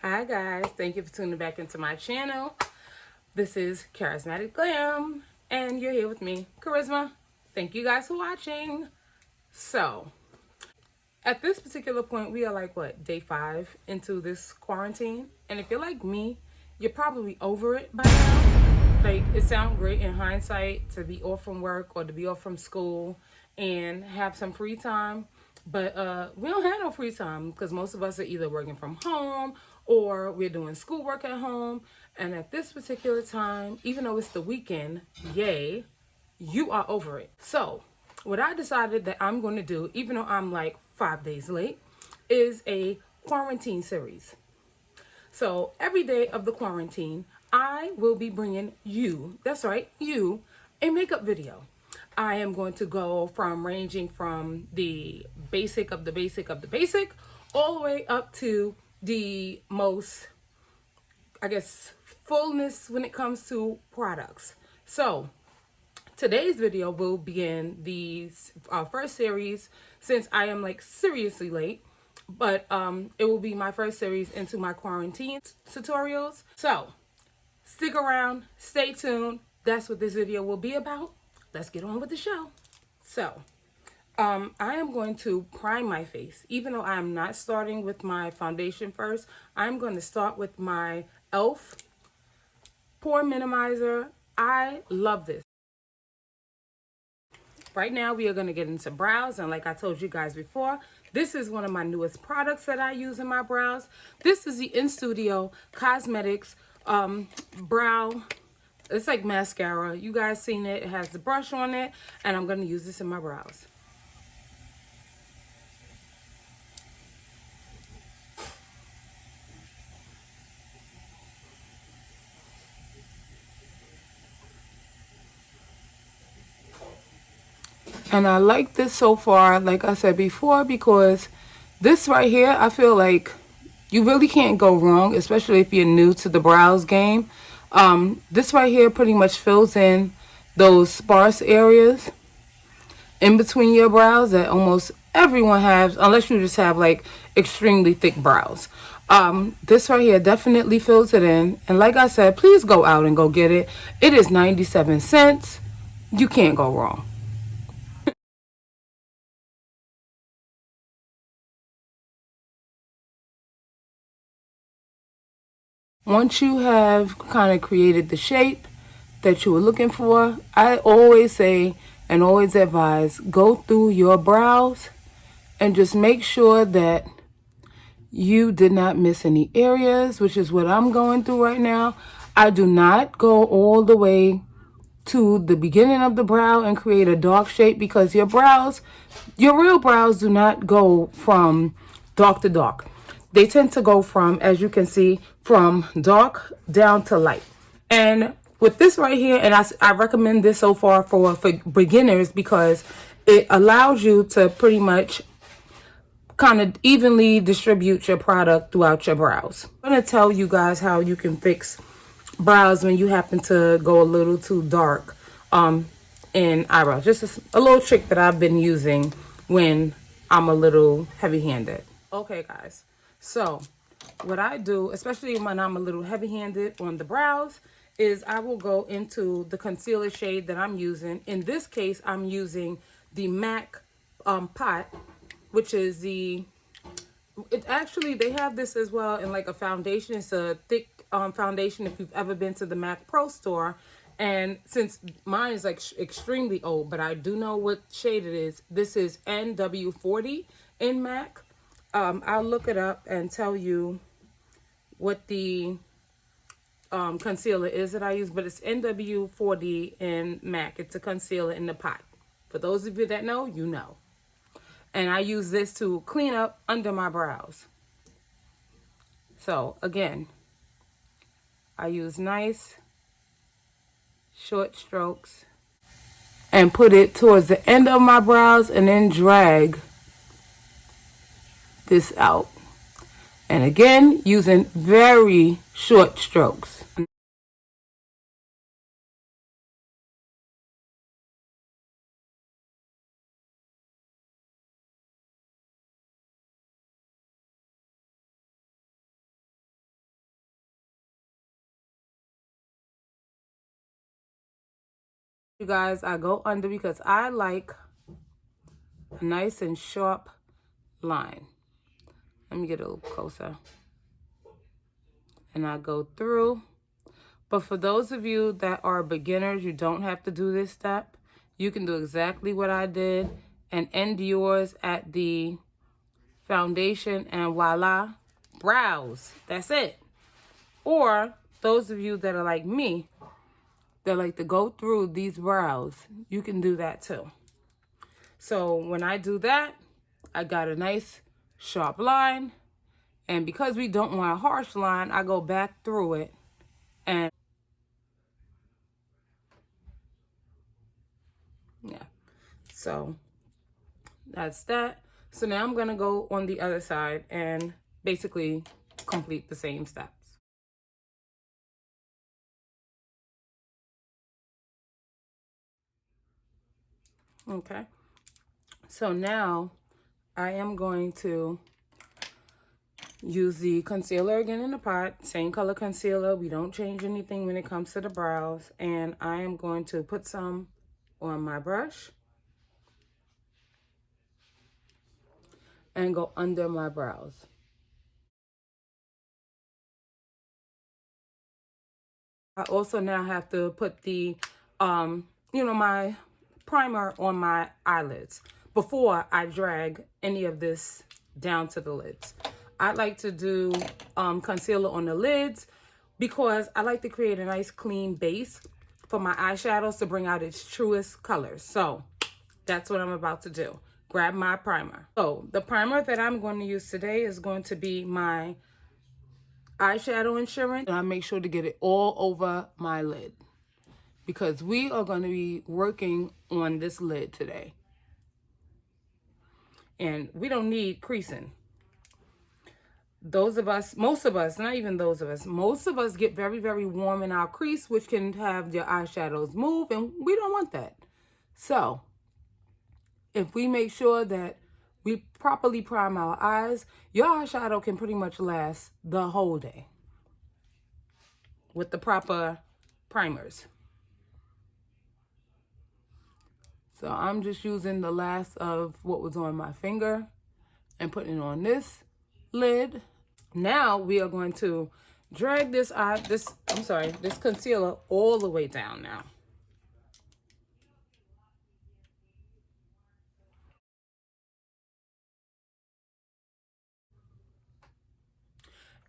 Hi guys, thank you for tuning back into my channel. This is Charismatic Glam, and you're here with me, Charisma. Thank you guys for watching. So, at this particular point, we are like, what, day 5 into this quarantine? And if you're like me, you're probably over it by now. Like, it sounds great in hindsight to be off from work or to be off from school and have some free time. But we don't have no free time because most of us are either working from home or we're doing schoolwork at home. And at this particular time, even though it's the weekend, yay, you are over it. So, what I decided that I'm going to do, even though I'm like 5 days late, is a quarantine series. So, every day of the quarantine, I will be bringing you, that's right, you, a makeup video. I am going to go from ranging from the basic of the basic of the basic all the way up to the most, I guess, fullness when it comes to products. So, today's video will begin the first series since I am like seriously late, but it will be my first series into my quarantine tutorials. So stick around, stay tuned. That's what this video will be about. Let's get on with the show. So I am going to prime my face. Even though I am not starting with my foundation first, I'm going to start with my E.L.F. Pore Minimizer. I love this. Right now, we are going to get into brows. And like I told you guys before, this is one of my newest products that I use in my brows. This is the In Studio Cosmetics brow. It's like mascara. You guys seen it. It has the brush on it. And I'm going to use this in my brows. And I like this so far, like I said before, because this right here, I feel like you really can't go wrong, especially if you're new to the brows game. This right here pretty much fills in those sparse areas in between your brows that almost everyone has, unless you just have like extremely thick brows. This right here definitely fills it in. And like I said, please go out and go get it. It is 97 cents. You can't go wrong. Once you have kind of created the shape that you were looking for, I always say and always advise, go through your brows and just make sure that you did not miss any areas, which is what I'm going through right now. I do not go all the way to the beginning of the brow and create a dark shape, because your brows, your real brows, do not go from dark to dark. They tend to go from, as you can see, from dark down to light. And with this right here, and I recommend this so far for beginners, because it allows you to pretty much kind of evenly distribute your product throughout your brows. I'm going to tell you guys how you can fix brows when you happen to go a little too dark in eyebrows. Just a little trick that I've been using when I'm a little heavy-handed. Okay, guys. So what I do, especially when I'm a little heavy-handed on the brows, is I will go into the concealer shade that I'm using. In this case, I'm using the MAC pot, which is it actually, they have this as well in like a foundation. It's a thick foundation if you've ever been to the MAC Pro store. And since mine is like extremely old, but I do know what shade it is. This is NW40 in MAC. I'll look it up and tell you what the concealer is that I use, but it's NW40 in MAC. It's a concealer in the pot. For those of you that know, you know. And I use this to clean up under my brows. So again, I use nice short strokes and put it towards the end of my brows and then drag this out. And again, using very short strokes. You guys, I go under because I like a nice and sharp line. Let me get a little closer. And I go through. But for those of you that are beginners, you don't have to do this step. You can do exactly what I did and end yours at the foundation and voila, brows. That's it. Or those of you that are like me, that like to go through these brows, you can do that too. So when I do that, I got a nice sharp line. And because we don't want a harsh line, I go back through it and yeah. So that's that. So now I'm going to go on the other side and basically complete the same steps. Okay. So now I am going to use the concealer again in the pot. Same color concealer. We don't change anything when it comes to the brows. And I am going to put some on my brush and go under my brows. I also now have to put the, my primer on my eyelids before I drag any of this down to the lids. I like to do concealer on the lids because I like to create a nice clean base for my eyeshadows to bring out its truest colors. So that's what I'm about to do. Grab my primer. So the primer that I'm going to use today is going to be my eyeshadow insurance. And I make sure to get it all over my lid because we are going to be working on this lid today. And we don't need creasing. Those of us, most of us, not even those of us, most of us get very, very warm in our crease, which can have your eyeshadows move, and we don't want that. So if we make sure that we properly prime our eyes, your eyeshadow can pretty much last the whole day with the proper primers. So I'm just using the last of what was on my finger and putting it on this lid. Now we are going to drag this concealer all the way down now.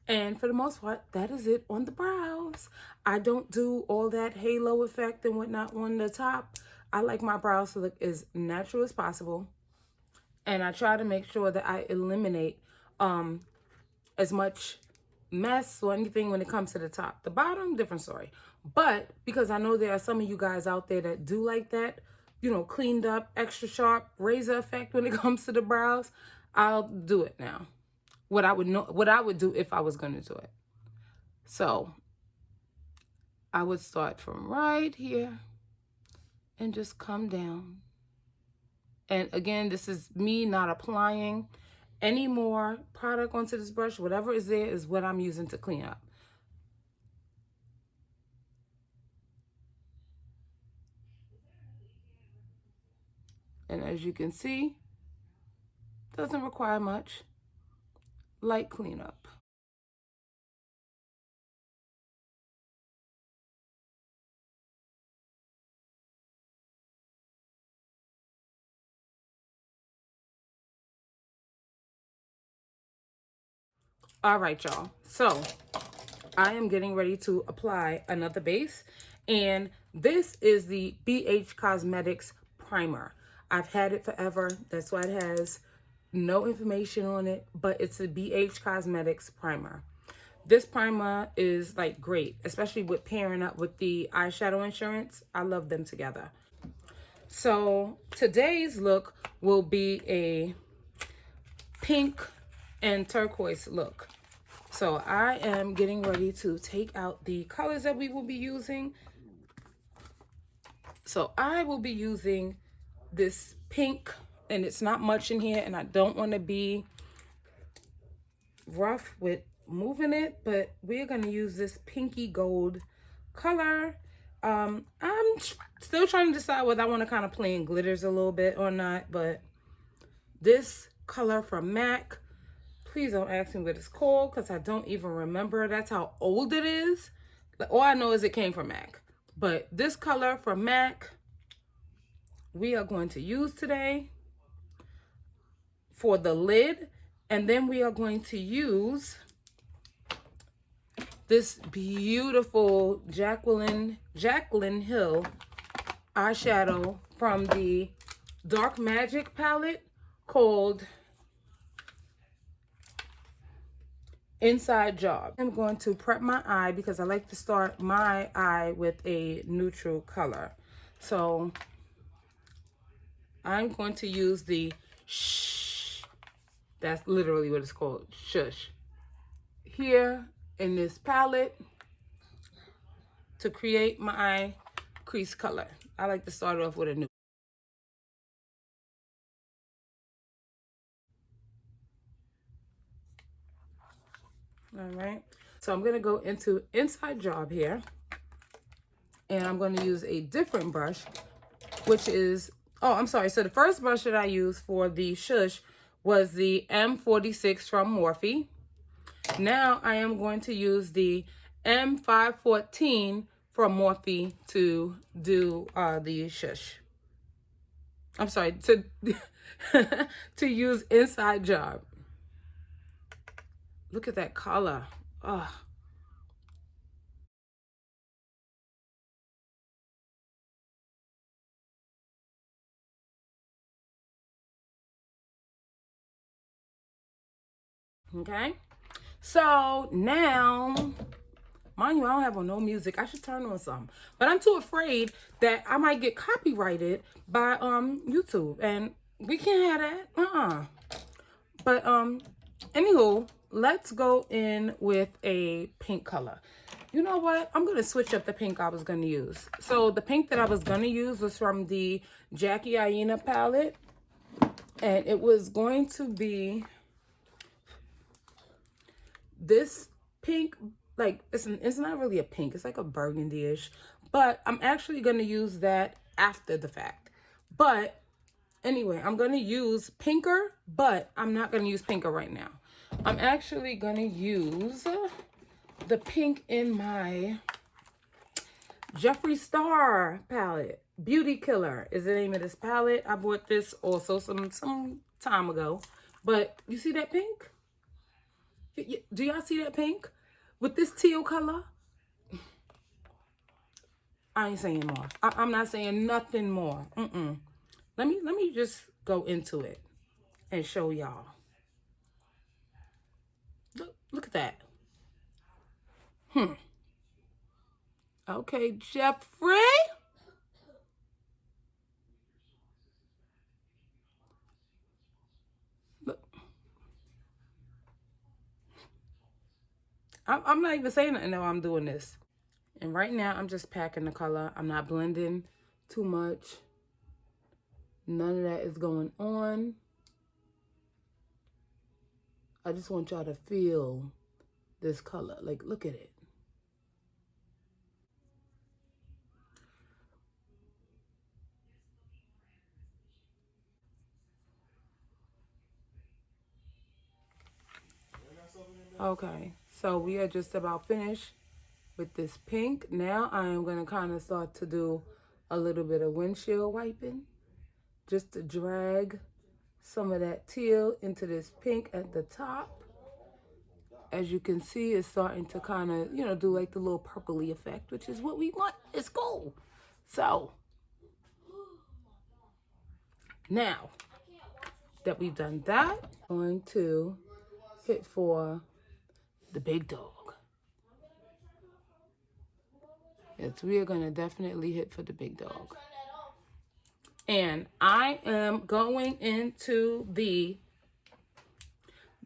And for the most part, that is it on the brows. I don't do all that halo effect and whatnot on the top. I like my brows to look as natural as possible. And I try to make sure that I eliminate as much mess or anything when it comes to the top. The bottom, different story. But because I know there are some of you guys out there that do like that, cleaned up, extra sharp razor effect when it comes to the brows, I'll do it now. What I would do if I was going to do it. So I would start from right here and just come down. And again, this is me not applying any more product onto this brush. Whatever is there is what I'm using to clean up. And as you can see, doesn't require much. Light cleanup. All right, y'all. So I am getting ready to apply another base. And this is the BH Cosmetics primer. I've had it forever. That's why it has no information on it, but it's a BH Cosmetics primer. This primer is like great, especially with pairing up with the eyeshadow insurance. I love them together. So today's look will be a pink and turquoise look. So I am getting ready to take out the colors that we will be using. So I will be using this pink, and it's not much in here, and I don't want to be rough with moving it, but we're going to use this pinky gold color, I'm still trying to decide whether I want to kind of play in glitters a little bit or not, but this color from MAC, please don't ask me what it's called because I don't even remember. That's how old it is. All I know is it came from MAC. But this color from MAC, we are going to use today for the lid. And then we are going to use this beautiful Jaclyn Hill eyeshadow from the Dark Magic palette called Inside Job. I'm going to prep my eye because I like to start my eye with a neutral color. So I'm going to use the Shh. That's literally what it's called, Shush. Here in this palette to create my eye crease color. I like to start off with a neutral. All right, so I'm gonna go into Inside Job here, and I'm gonna use a different brush, which is, oh, I'm sorry. So the first brush that I used for the Shush was the M46 from Morphe. Now I am going to use the M514 from Morphe to do the Shush. I'm sorry, to to use Inside Job. Look at that color. Oh. Okay. So now, mind you, I don't have on no music. I should turn on some. But I'm too afraid that I might get copyrighted by YouTube. And we can't have that. But anywho, let's go in with a pink color. You know what? I'm going to switch up the pink I was going to use. So the pink that I was going to use was from the Jackie Aina palette. And it was going to be this pink, like it's not really a pink, it's like a burgundy-ish, but I'm actually going to use that after the fact. But anyway, I'm going to use pinker, but I'm not going to use pinker right now. I'm actually going to use the pink in my Jeffree Star palette. Beauty Killer is the name of this palette. I bought this also some time ago, but you see that pink? Do y'all see that pink with this teal color? I ain't saying more. I'm not saying nothing more. Let me just go into it and show y'all. Look at that. Okay, Jeffree. Look. I'm not even saying nothing while I'm doing this. And right now, I'm just packing the color. I'm not blending too much. None of that is going on. I just want y'all to feel this color. Like, look at it. Okay, so we are just about finished with this pink. Now I am going to kind of start to do a little bit of windshield wiping, just to drag some of that teal into this pink at the top. As you can see, it's starting to kind of, you know, do like the little purpley effect, which is what we want. It's cool. So now that we've done that, I'm going to hit for the big dog. Yes, we are going to definitely hit for the big dog. And I am going into the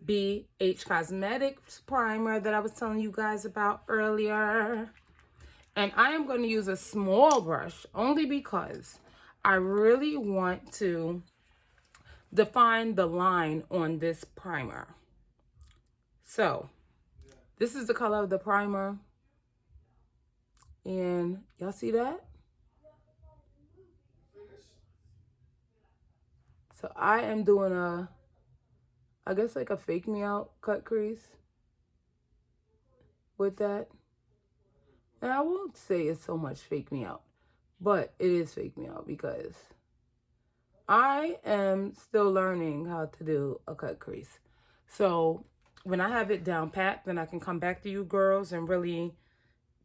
BH Cosmetics primer that I was telling you guys about earlier. And I am going to use a small brush only because I really want to define the line on this primer. So this is the color of the primer. And y'all see that? So I am doing I guess like a fake me out cut crease with that. And I won't say it's so much fake me out, but it is fake me out because I am still learning how to do a cut crease. So when I have it down pat, then I can come back to you girls and really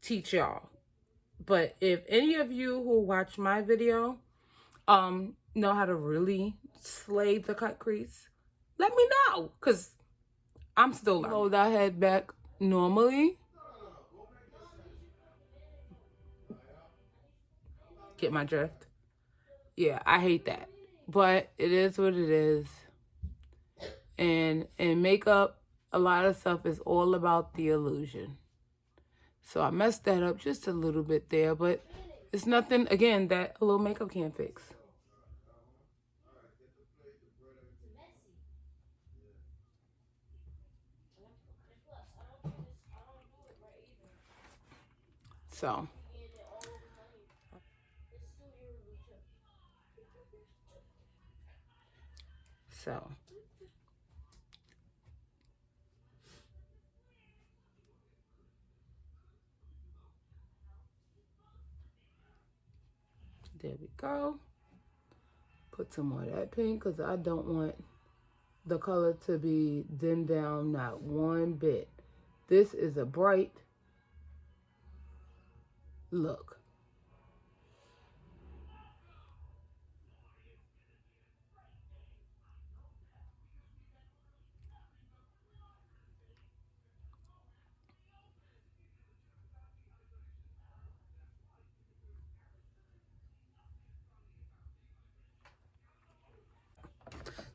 teach y'all. But if any of you who watch my video know how to really slay the cut crease, let me know, because I'm still learning. Hold our head back normally. Get my drift? Yeah, I hate that. But it is what it is. And in makeup, a lot of stuff is all about the illusion. So I messed that up just a little bit there, but it's nothing, again, that a little makeup can't fix. So there we go. Put some more of that pink because I don't want the color to be dimmed down not one bit. This is a bright look.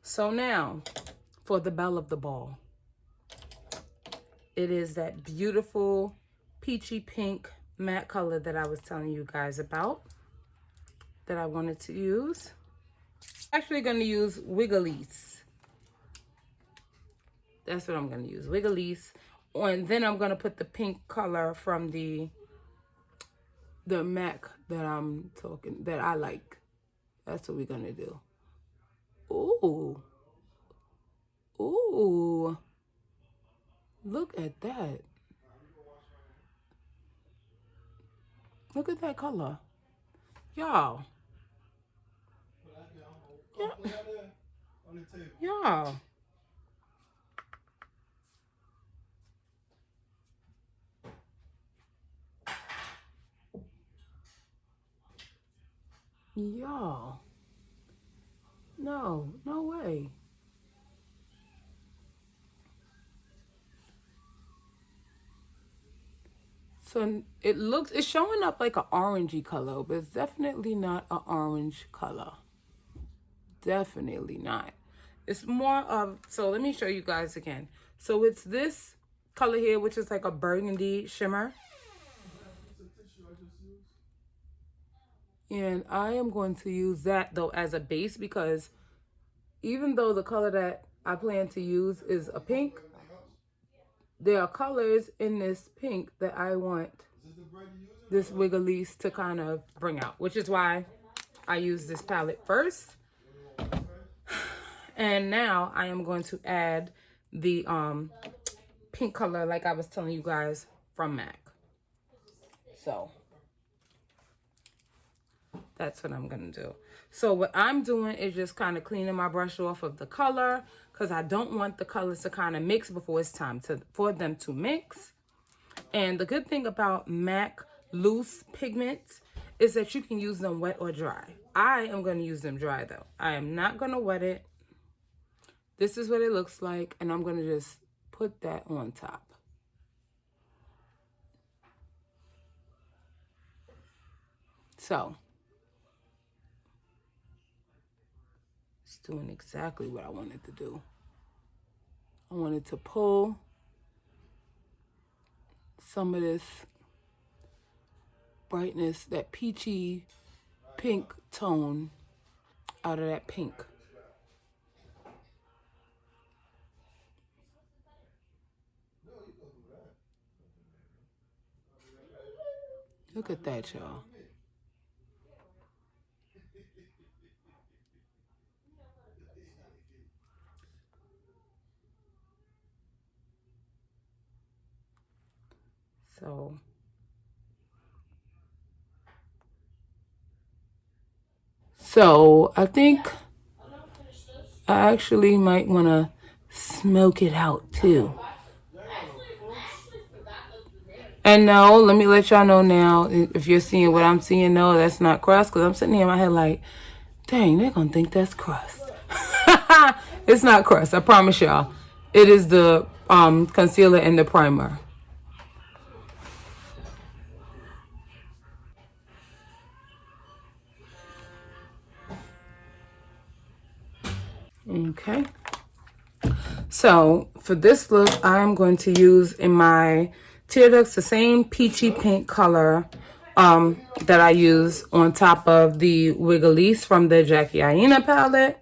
So now for the belle of the ball. It is that beautiful peachy pink matte color that I was telling you guys about that I wanted to use. Actually going to use Wlecome. That's what I'm going to use, Wlecome. And then I'm going to put the pink color from the MAC that I like. That's what we're going to do. Ooh. Ooh. Look at that. Look at that color. Y'all. Y'all. Y'all. No way. So it's showing up like an orangey color, but it's definitely not an orange color. Definitely not. It's more of, so let me show you guys again. So it's this color here, which is like a burgundy shimmer. And I am going to use that though as a base because even though the color that I plan to use is a pink, there are colors in this pink that I want this Wlecome to kind of bring out, which is why I use this palette first. And now I am going to add the pink color like I was telling you guys from MAC. So that's what I'm going to do. So what I'm doing is just kind of cleaning my brush off of the color because I don't want the colors to kind of mix before it's time for them to mix. And the good thing about MAC loose pigments is that you can use them wet or dry. I am going to use them dry though. I am not going to wet it. This is what it looks like, and I'm going to just put that on top. So it's doing exactly what I wanted to do. I wanted to pull some of this brightness, that peachy pink tone out of that pink. Look at that, y'all. So I think I actually might want to smoke it out too. And no, let me let y'all know now, if you're seeing what I'm seeing, no, that's not crust, because I'm sitting here in my head like, dang, they're going to think that's crust. It's not crust, I promise y'all. It is the concealer and the primer. Okay. So for this look, I'm going to use in my tear ducts the same peachy pink color that I use on top of the Wigglese from the Jackie Aina palette.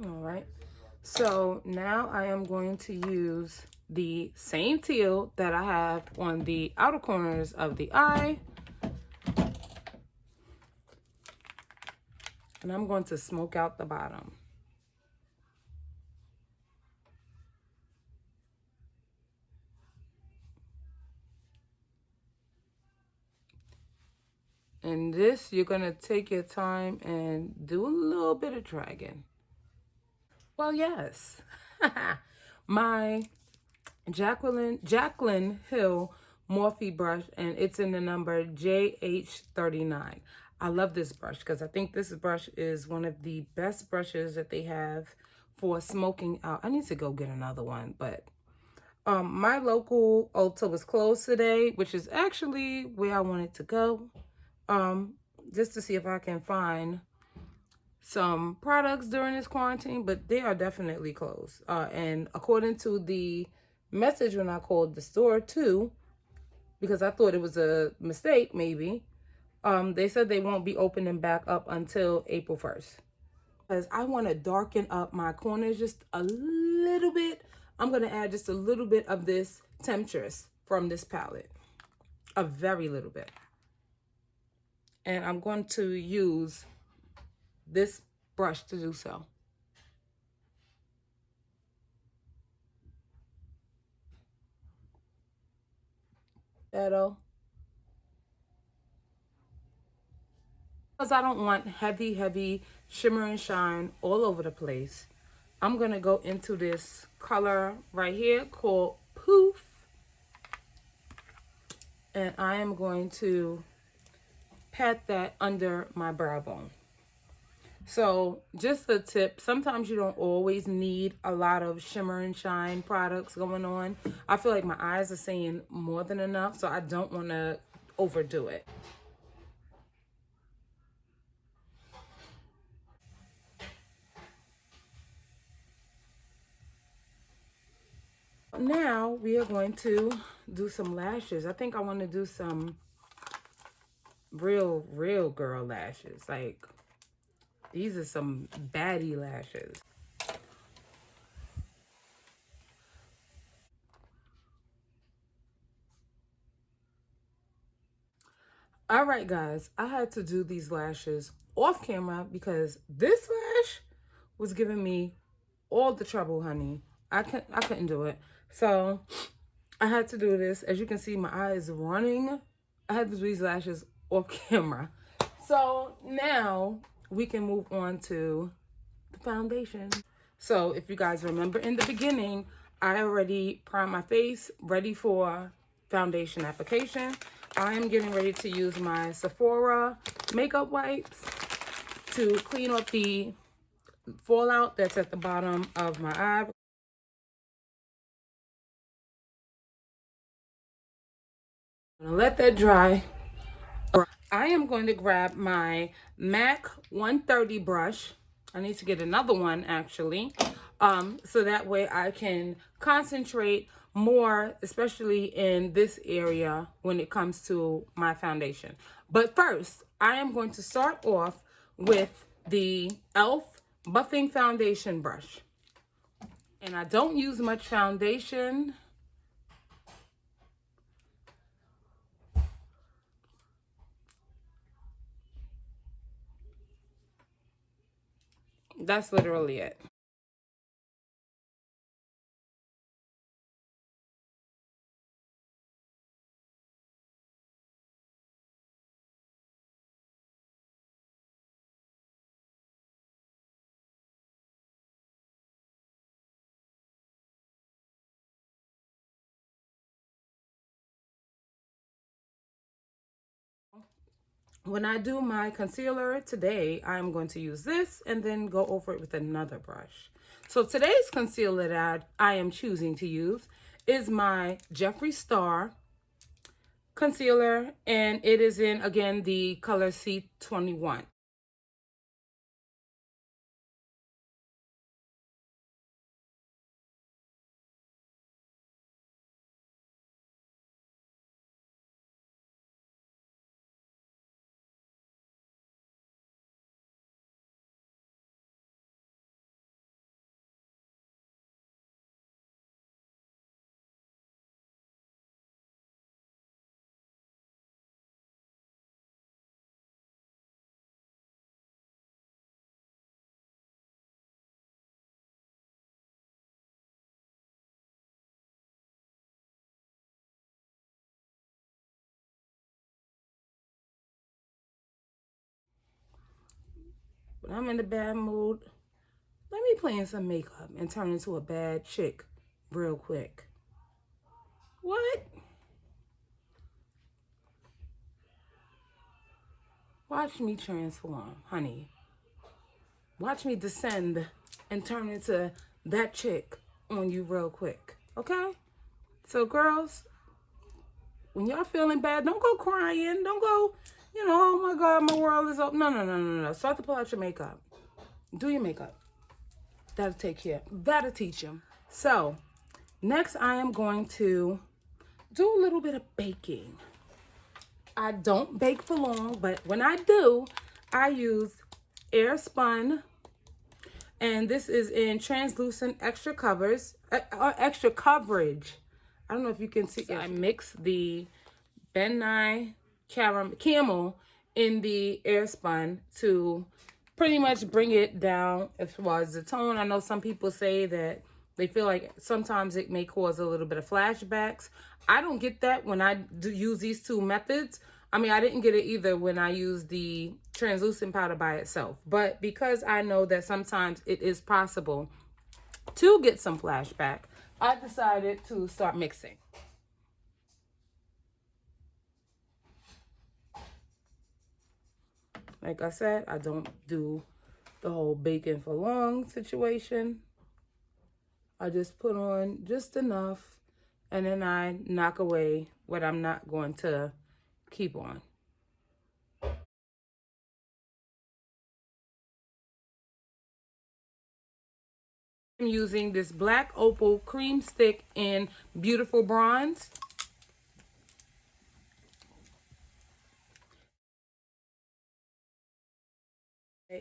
All right. So now I am going to use the same teal that I have on the outer corners of the eye. And I'm going to smoke out the bottom. And this, you're going to take your time and do a little bit of dragging. Well, yes. My Jaclyn Hill Morphe brush, and it's in the number JH39. I love this brush because I think this brush is one of the best brushes that they have for smoking out. I need to go get another one, but my local Ulta was closed today, which is actually where I wanted to go, just to see if I can find some products during this quarantine, but they are definitely closed. And according to the message when I called the store too, because I thought it was a mistake maybe, they said they won't be opening back up until April 1st. Because I want to darken up my corners just a little bit. I'm going to add just a little bit of this Temptress from this palette. A very little bit. And I'm going to use this brush to do so. Shadow. Because I don't want heavy shimmer and shine all over the place, I'm going to go into this color right here called Poof. And I am going to pat that under my brow bone. So just a tip, sometimes you don't always need a lot of shimmer and shine products going on. I feel like my eyes are saying more than enough, so I don't want to overdo it. Now we are going to do some lashes. I think I want to do some real girl lashes. Like, these are some baddie lashes. All right, guys, I had to do these lashes off camera because this lash was giving me all the trouble, honey. I couldn't do it. So I had to do this. As you can see, my eye is running. I had to do these lashes off camera. So now we can move on to the foundation. So if you guys remember in the beginning, I already primed my face, ready for foundation application. I am getting ready to use my Sephora makeup wipes to clean up the fallout that's at the bottom of my eye. I'm gonna let that dry. I am going to grab my MAC 130 brush. I need to get another one actually, so that way I can concentrate more, especially in this area when it comes to my foundation. But first, I am going to start off with the E.L.F. buffing foundation brush. And I don't use much foundation. That's literally it. When I do my concealer today, I'm going to use this and then go over it with another brush. So today's concealer that I am choosing to use is my Jeffree Star concealer, and it is in, again, the color C21. When I'm in a bad mood, let me play in some makeup and turn into a bad chick real quick. What? Watch me transform, honey. Watch me descend and turn into that chick on you real quick, okay? So girls, when y'all feeling bad, don't go crying. Don't go, oh my God, my world is up. No. Start to pull out your makeup. Do your makeup. That'll take care. That'll teach them. So next I am going to do a little bit of baking. I don't bake for long, but when I do, I use air spun, and this is in translucent extra extra coverage. I don't know if you can see. So I mix the Ben Nye Camel in the air spun to pretty much bring it down as far as the tone. I know some people say that they feel like sometimes it may cause a little bit of flashbacks. I don't get that when I do use these two methods. I mean, I didn't get it either when I used the translucent powder by itself. But because I know that sometimes it is possible to get some flashback, I decided to start mixing. Like I said, I don't do the whole baking for long situation. I just put on just enough, and then I knock away what I'm not going to keep on. I'm using this black opal cream stick in Beautiful Bronze.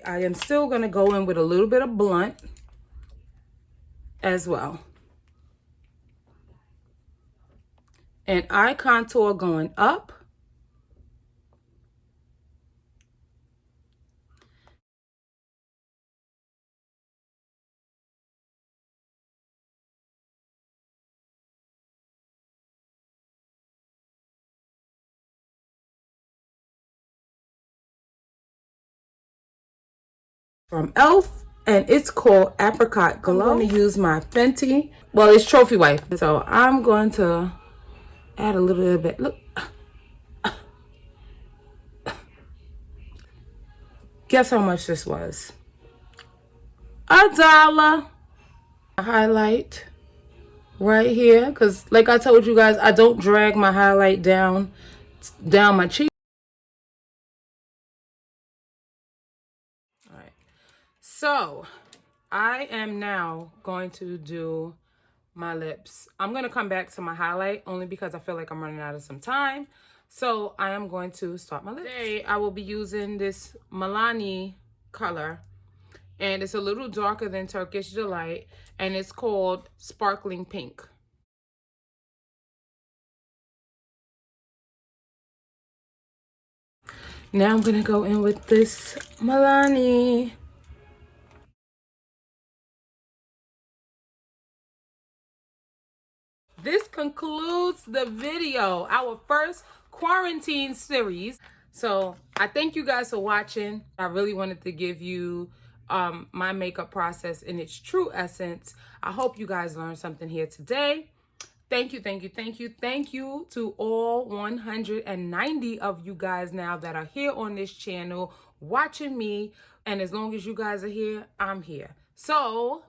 I am still going to go in with a little bit of blunt as well. And eye contour going up. From E.L.F. and it's called Apricot Glow. I'm going to use my Fenty. Well, it's Trophy Wife. So I'm going to add a little bit. Look. Guess how much this was? $1. A highlight right here, because like I told you guys, I don't drag my highlight down my cheek. All right. So I am now going to do my lips. I'm going to come back to my highlight only because I feel like I'm running out of some time. So I am going to start my lips. Today I will be using this Milani color, and it's a little darker than Turkish Delight, and it's called Sparkling Pink. Now I'm going to go in with this Milani. This concludes the video, our first quarantine series. So I thank you guys for watching. I really wanted to give you my makeup process in its true essence. I hope you guys learned something here today. Thank you, thank you, thank you, thank you to all 190 of you guys now that are here on this channel watching me. And as long as you guys are here, I'm here. So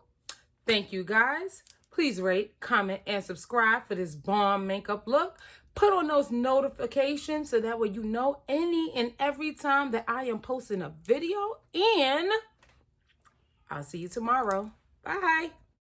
thank you guys. Please rate, comment, and subscribe for this bomb makeup look. Put on those notifications so that way you know any and every time that I am posting a video. And I'll see you tomorrow. Bye.